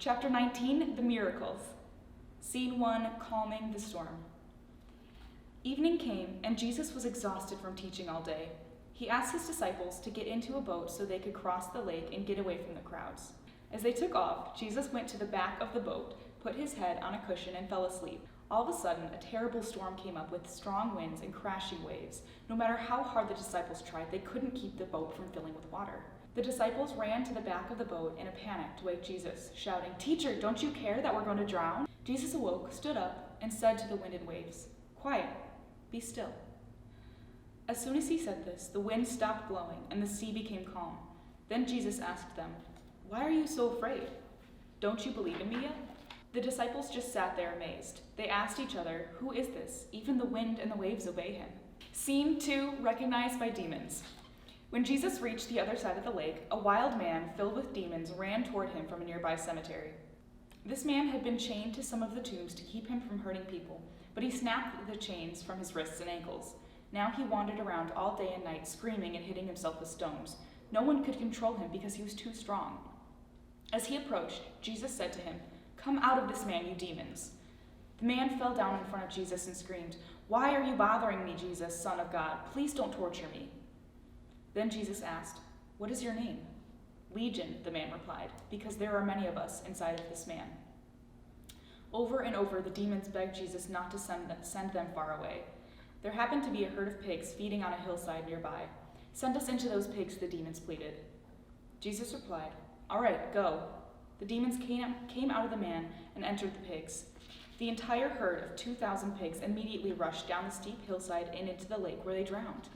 Chapter 19, The Miracles. Scene 1, Calming the Storm. Evening came, and Jesus was exhausted from teaching all day. He asked his disciples to get into a boat so they could cross the lake and get away from the crowds. As they took off, Jesus went to the back of the boat, put his head on a cushion, and fell asleep. All of a sudden, a terrible storm came up with strong winds and crashing waves. No matter how hard the disciples tried, they couldn't keep the boat from filling with water. The disciples ran to the back of the boat in a panic to wake Jesus, shouting, "Teacher, don't you care that we're going to drown?" Jesus awoke, stood up, and said to the wind and waves, "Quiet, be still." As soon as he said this, the wind stopped blowing and the sea became calm. Then Jesus asked them, "Why are you so afraid? Don't you believe in me yet?" The disciples just sat there amazed. They asked each other, "Who is this? Even the wind and the waves obey him." Scene 2, Recognized by Demons. When Jesus reached the other side of the lake, a wild man filled with demons ran toward him from a nearby cemetery. This man had been chained to some of the tombs to keep him from hurting people, but he snapped the chains from his wrists and ankles. Now he wandered around all day and night, screaming and hitting himself with stones. No one could control him because he was too strong. As he approached, Jesus said to him, "Come out of this man, you demons." The man fell down in front of Jesus and screamed, "Why are you bothering me, Jesus, Son of God? Please don't torture me." Then Jesus asked, "What is your name?" "Legion," the man replied, "because there are many of us inside of this man." Over and over, the demons begged Jesus not to send them far away. There happened to be a herd of pigs feeding on a hillside nearby. "Send us into those pigs," the demons pleaded. Jesus replied, "All right, go." The demons came out of the man and entered the pigs. The entire herd of 2,000 pigs immediately rushed down the steep hillside and into the lake where they drowned.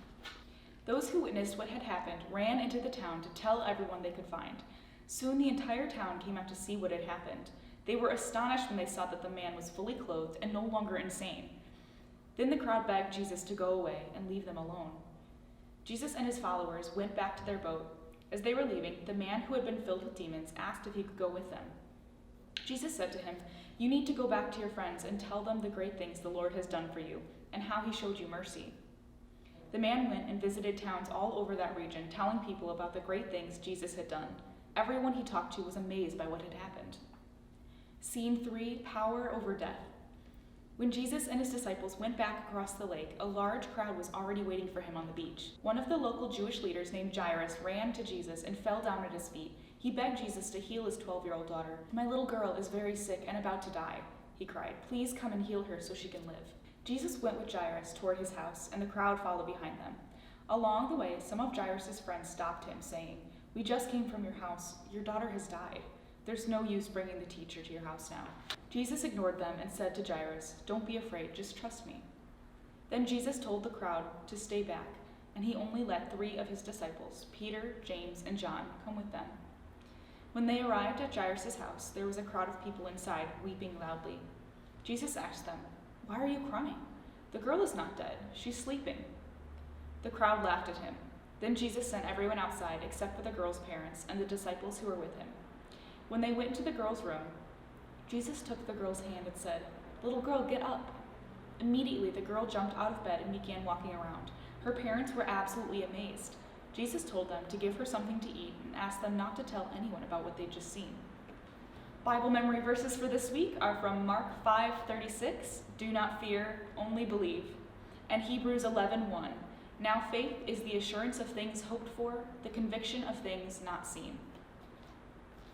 Those who witnessed what had happened ran into the town to tell everyone they could find. Soon the entire town came out to see what had happened. They were astonished when they saw that the man was fully clothed and no longer insane. Then the crowd begged Jesus to go away and leave them alone. Jesus and his followers went back to their boat. As they were leaving, the man who had been filled with demons asked if he could go with them. Jesus said to him, "You need to go back to your friends and tell them the great things the Lord has done for you and how he showed you mercy." The man went and visited towns all over that region, telling people about the great things Jesus had done. Everyone he talked to was amazed by what had happened. Scene 3, Power over Death. When Jesus and his disciples went back across the lake, a large crowd was already waiting for him on the beach. One of the local Jewish leaders named Jairus ran to Jesus and fell down at his feet. He begged Jesus to heal his 12-year-old daughter. "My little girl is very sick and about to die," he cried. "Please come and heal her so she can live." Jesus went with Jairus toward his house, and the crowd followed behind them. Along the way, some of Jairus' friends stopped him, saying, "We just came from your house. Your daughter has died. There's no use bringing the teacher to your house now." Jesus ignored them and said to Jairus, "Don't be afraid, just trust me." Then Jesus told the crowd to stay back, and he only let 3 of his disciples, Peter, James, and John, come with them. When they arrived at Jairus' house, there was a crowd of people inside, weeping loudly. Jesus asked them, "Why are you crying? The girl is not dead, she's sleeping." The crowd laughed at him. Then Jesus sent everyone outside except for the girl's parents and the disciples who were with him. When they went into the girl's room, Jesus took the girl's hand and said, "Little girl, get up." Immediately, the girl jumped out of bed and began walking around. Her parents were absolutely amazed. Jesus told them to give her something to eat and asked them not to tell anyone about what they'd just seen. Bible memory verses for this week are from Mark 5:36, "Do not fear, only believe," and Hebrews 11:1, "Now faith is the assurance of things hoped for, the conviction of things not seen."